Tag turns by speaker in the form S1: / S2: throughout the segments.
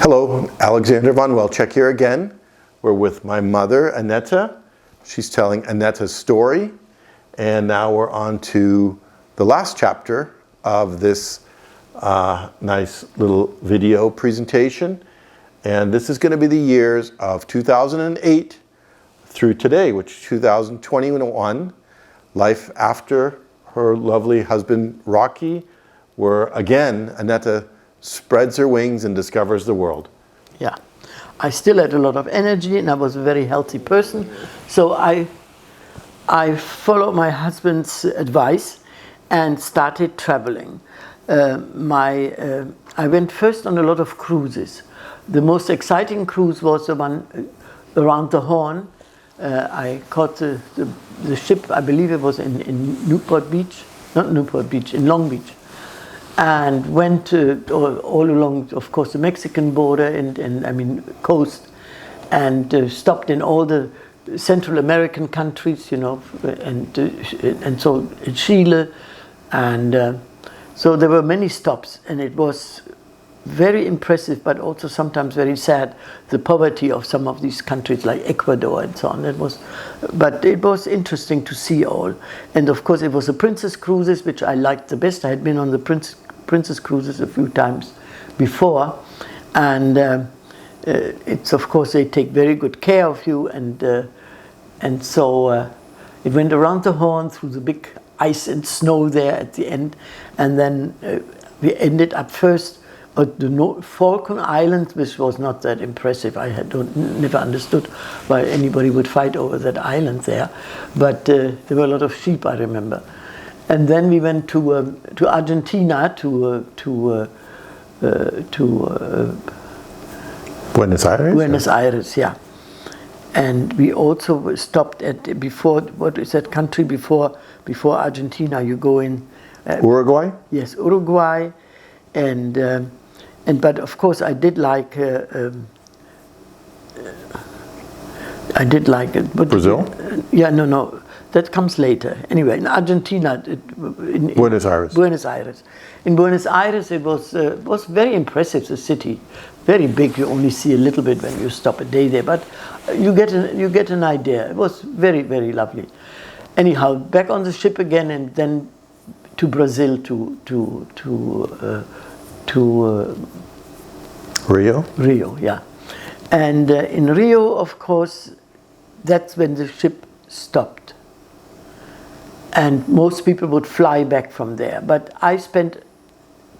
S1: Hello, Alexander von Welczeck here again. We're with my mother, Annette. She's telling Annette's story. And now we're on to the last chapter of this nice little video presentation. And this is going to be the years of 2008 through today, which is 2021. Life after her lovely husband, Rocky, where again, Annette spreads her wings and discovers the world.
S2: Yeah, I still had a lot of energy and I was a very healthy person. So I followed my husband's advice and started traveling. I went first on a lot of cruises. The most exciting cruise was the one around the Horn. I caught the ship, I believe it was in Newport Beach, not Newport Beach, in Long Beach. And went all along, of course, the Mexican border and coast, and stopped in all the Central American countries, and so in Chile, and so there were many stops, and it was very impressive, but also sometimes very sad, the poverty of some of these countries like Ecuador and so on. But it was interesting to see all, and of course it was the Princess Cruises, which I liked the best. I had been on the Princess Cruises a few times before, and it's, of course, they take very good care of you, and so it went around the Horn through the big ice and snow there at the end, and then we ended up first at the Falkland Islands, which was not that impressive. I never understood why anybody would fight over that island there, but there were a lot of sheep, I remember. And then we went to Argentina, to
S1: Buenos Aires?
S2: Buenos Aires, yeah. And we also stopped at what is that country before Argentina? You go in
S1: Uruguay?
S2: Yes, Uruguay, but of course I did like
S1: Brazil?
S2: Yeah, no. That comes later. Anyway, in Argentina,
S1: Buenos Aires.
S2: Buenos Aires. In Buenos Aires, it was very impressive. The city, very big. You only see a little bit when you stop a day there, but you get an idea. It was very, very lovely. Anyhow, back on the ship again, and then to Brazil, to
S1: Rio.
S2: Rio, yeah. And in Rio, of course, that's when the ship stopped. And most people would fly back from there. But I spent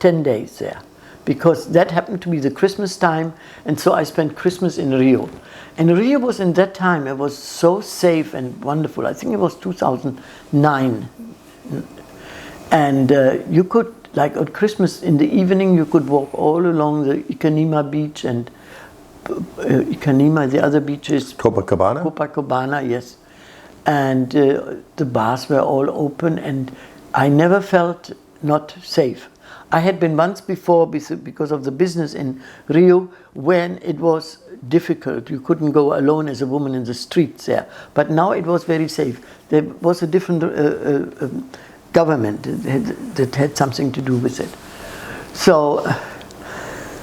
S2: 10 days there because that happened to be the Christmas time. And so I spent Christmas in Rio. And Rio was, in that time, it was so safe and wonderful. I think it was 2009. And you could, like on Christmas in the evening, you could walk all along the Ipanema beach and Ipanema, the other beaches.
S1: Copacabana?
S2: Copacabana, yes. And the bars were all open, and I never felt not safe. I had been once before because of the business in Rio when it was difficult. You couldn't go alone as a woman in the streets there. But now it was very safe. There was a different government that had something to do with it. So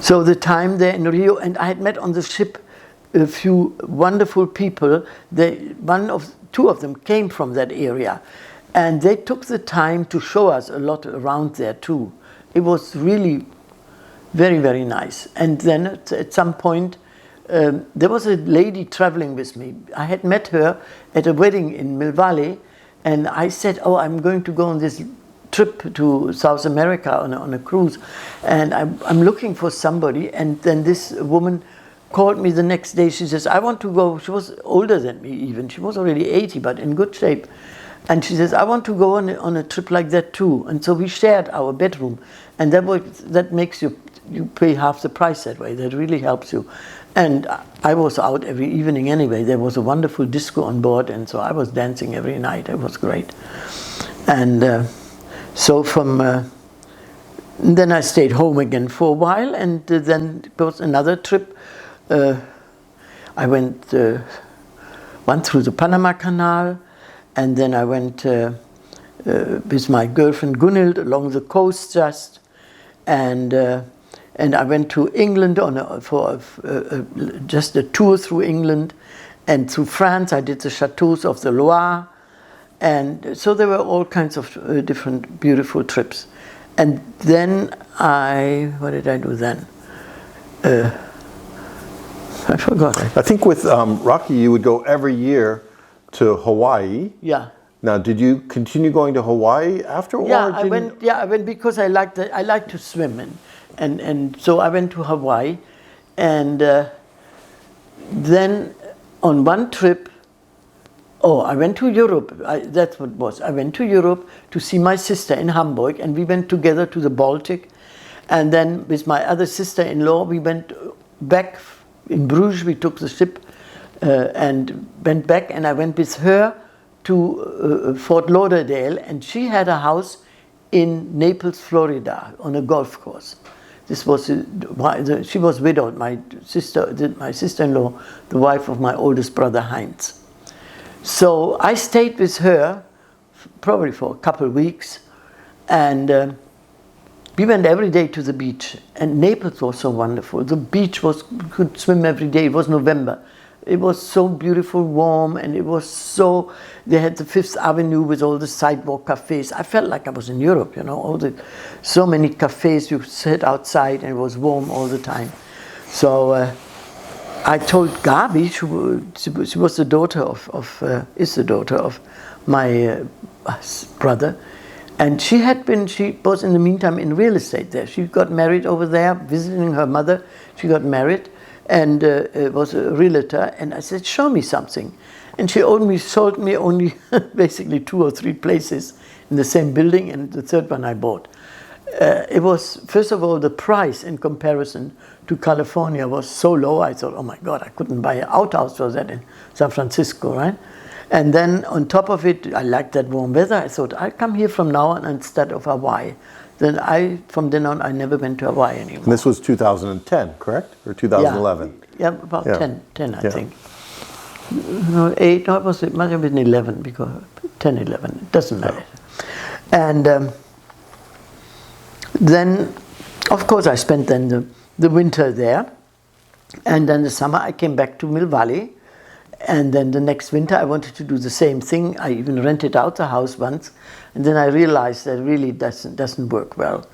S2: the time there in Rio, and I had met on the ship a few wonderful people. Two of them came from that area, and they took the time to show us a lot around there too. It was really very, very nice. And then at some point, there was a lady traveling with me. I had met her at a wedding in Mill Valley, and I said, "Oh, I'm going to go on this trip to South America on a cruise, and I'm looking for somebody." And then this woman called me the next day. She says, "I want to go." She was older than me even. She was already 80, but in good shape. And she says, "I want to go on a trip like that too." And so we shared our bedroom, and that makes you pay half the price that way. That really helps you. And I was out every evening anyway. There was a wonderful disco on board, and so I was dancing every night. It was great. And so then I stayed home again for a while, and then there was another trip. I went through the Panama Canal, and then I went with my girlfriend Gunhild along the coast just, and And I went to England for just a tour through England, and through France. I did the chateaux of the Loire, and so there were all kinds of different beautiful trips. And then what did I do then? I forgot.
S1: I think with Rocky, you would go every year to Hawaii.
S2: Yeah.
S1: Now, did you continue going to Hawaii after?
S2: Yeah,
S1: or
S2: I went. Yeah, I went because I like to swim, and so I went to Hawaii, and then on one trip, I went to Europe. That's what it was. I went to Europe to see my sister in Hamburg, and we went together to the Baltic, and then with my other sister-in-law, we went back in Bruges. We took the ship and went back, and I went with her to Fort Lauderdale, and she had a house in Naples, Florida, on a golf course. This was she was widowed. My sister-in-law, the wife of my oldest brother Heinz. So I stayed with her, probably for a couple of weeks, and we went every day to the beach. And Naples was so wonderful. The beach you could swim every day. It was November. It was so beautiful, warm, and it was so. They had the Fifth Avenue with all the sidewalk cafes. I felt like I was in Europe, so many cafes. You sat outside, and it was warm all the time. So I told Gabi, she was the daughter is the daughter of my brother, and she was in the meantime in real estate there. She got married over there, visiting her mother. She got married, and was a realtor. And I said, show me something. And she sold me only basically 2 or 3 places in the same building, and the third one I bought. It was, first of all, the price in comparison to California was so low. I thought, oh my God, I couldn't buy an outhouse for that in San Francisco, right? And then on top of it, I liked that warm weather. I thought, I'll come here from now on instead of Hawaii. From then on, I never went to Hawaii anymore.
S1: And this was 2010, correct? Or 2011?
S2: Yeah, about 10, I think. No, 8, no, it might have been 11, because 10, 11, it doesn't matter. And then, of course, I spent then the winter there, and then the summer I came back to Mill Valley, and then the next winter I wanted to do the same thing. I even rented out the house once, and then I realized that really doesn't work well.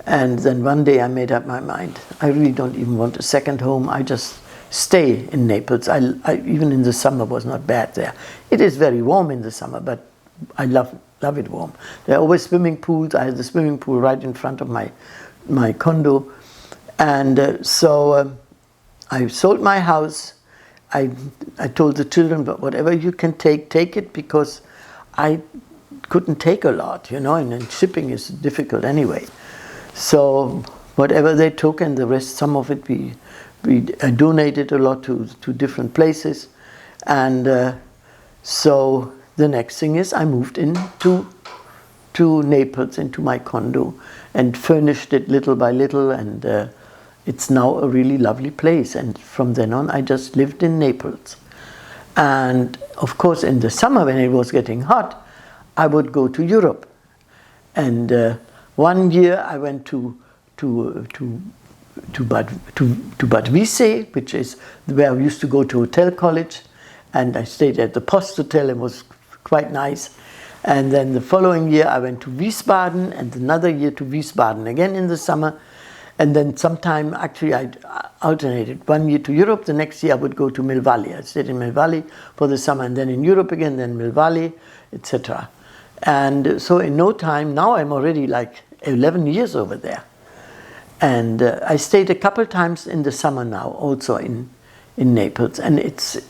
S2: And then one day I made up my mind. I really don't even want a second home. I just stay in Naples. I even in the summer was not bad there. It is very warm in the summer, but I love it warm. There are always swimming pools. I had the swimming pool right in front of my condo. And so I sold my house. I told the children, but whatever you can take it, because I couldn't take a lot, and shipping is difficult anyway. So whatever they took, and the rest, some of it I donated a lot to different places. And so the next thing is I moved into Naples, into my condo, and furnished it little by little, and it's now a really lovely place. And from then on, I just lived in Naples. And of course, in the summer when it was getting hot, I would go to Europe. And one year I went to Bad Wiessee, which is where I used to go to hotel college, and I stayed at the Post Hotel. It was quite nice. And then the following year I went to Wiesbaden, and another year to Wiesbaden again in the summer. And then sometime, actually, I alternated. One year to Europe, the next year I would go to Mill Valley. I stayed in Mill Valley for the summer, and then in Europe again, then Mill Valley, etc. And so in no time, now I'm already like 11 years over there. And I stayed a couple times in the summer now, also in Naples. And it's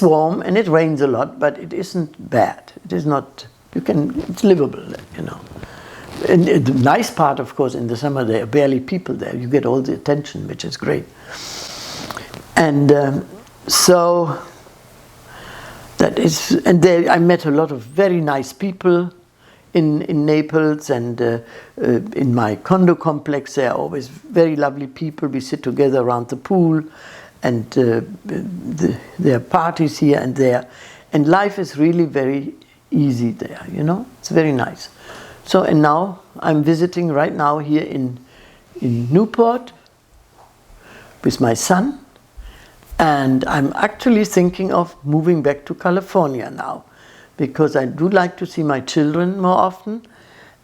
S2: warm and it rains a lot, but it isn't bad. It is not, it's livable, And the nice part, of course, in the summer, there are barely people there. You get all the attention, which is great. And so that is, and there I met a lot of very nice people in Naples, and in my condo complex there are always very lovely people. We sit together around the pool, and there are parties here and there, and life is really very easy there, It's very nice. So, and now I'm visiting right now here in Newport with my son, and I'm actually thinking of moving back to California now, because I do like to see my children more often,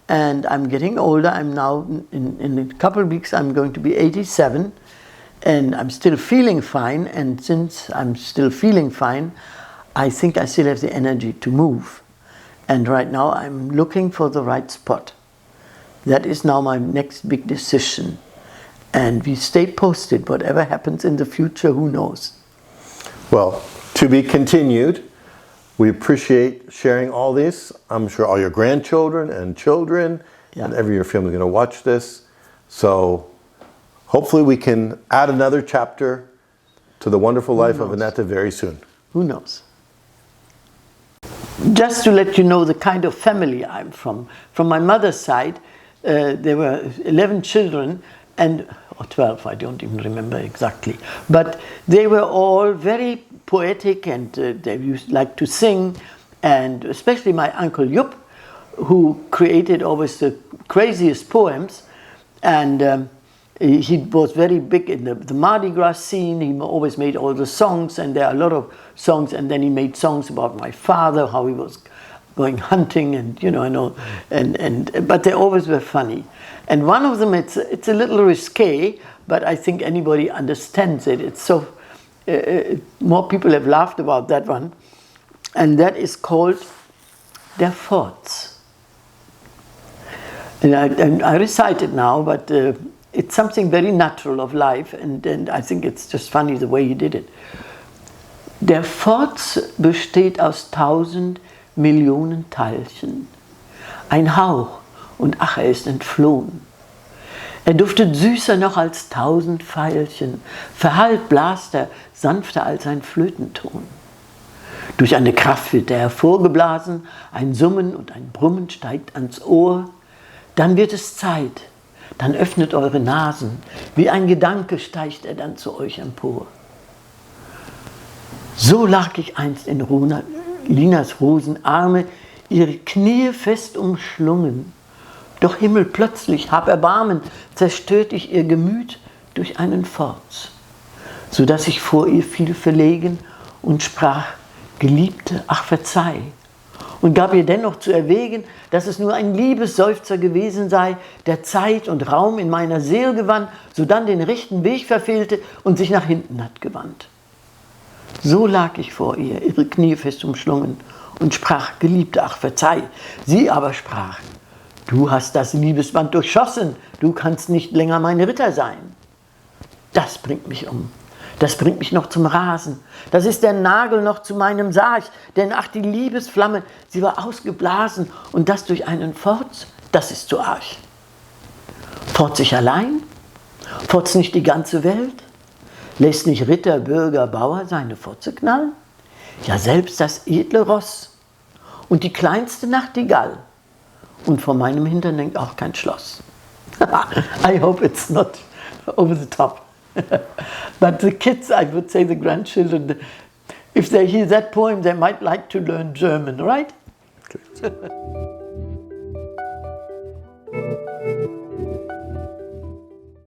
S2: and I'm getting older. I'm now, in a couple of weeks, I'm going to be 87, and I'm still feeling fine, and since I'm still feeling fine, I think I still have the energy to move. And right now I'm looking for the right spot. That is now my next big decision. And we stay posted. Whatever happens in the future, who knows?
S1: Well, to be continued. We appreciate sharing all this. I'm sure all your grandchildren and children and every your family is going to watch this. So hopefully we can add another chapter to the wonderful life of Annette very soon.
S2: Who knows? Just to let you know the kind of family I'm from. From my mother's side, there were 11 children, or 12, I don't even remember exactly. But they were all very poetic, and they used like to sing, and especially my uncle Jupp, who created always the craziest poems, and he was very big in the Mardi Gras scene. He always made all the songs, and there are a lot of songs, and then he made songs about my father, how he was going hunting, and but they always were funny. And one of them, it's a little risque, but I think anybody understands it. It's so, more people have laughed about that one, and that is called Der Forts. And I recite it now, but it's something very natural of life, and I think it's just funny the way he did it. Der Forts besteht aus 1000 Millionen Teilchen. Ein Hauch, und ach, ist entflohen. Duftet süßer noch als 1000 Veilchen, verhallt blast sanfter als ein Flötenton. Durch eine Kraft wird hervorgeblasen, ein Summen und ein Brummen steigt ans Ohr, dann wird es Zeit, dann öffnet eure Nasen, wie ein Gedanke steigt dann zu euch empor. So lag ich einst in Linas Rosenarme, ihre Knie fest umschlungen. Doch Himmel, plötzlich, hab Erbarmen, zerstört ich ihr Gemüt durch einen Forts, so dass ich vor ihr fiel verlegen und sprach, Geliebte, ach verzeih, und gab ihr dennoch zu erwägen, dass es nur ein Liebesseufzer gewesen sei, der Zeit und Raum in meiner Seel gewann, sodann den rechten Weg verfehlte und sich nach hinten hat gewandt. So lag ich vor ihr, ihre Knie fest umschlungen, und sprach, Geliebte, ach verzeih. Sie aber sprach, du hast das Liebesband durchschossen, du kannst nicht länger mein Ritter sein. Das bringt mich um, das bringt mich noch zum Rasen, das ist der Nagel noch zu meinem Sarg, denn ach, die Liebesflamme, sie war ausgeblasen, und das durch einen Forts, das ist zu arg. Forts ich allein? Forts nicht die ganze Welt? Lässt nicht Ritter, Bürger, Bauer seine Fotze knallen? Ja, selbst das edle Ross und die kleinste Nachtigall. Und vor meinem Hintern hängt auch kein Schloss. I hope it's not over the top. But the kids, I would say the grandchildren, if they hear that poem, they might like to learn German, right?
S1: Okay.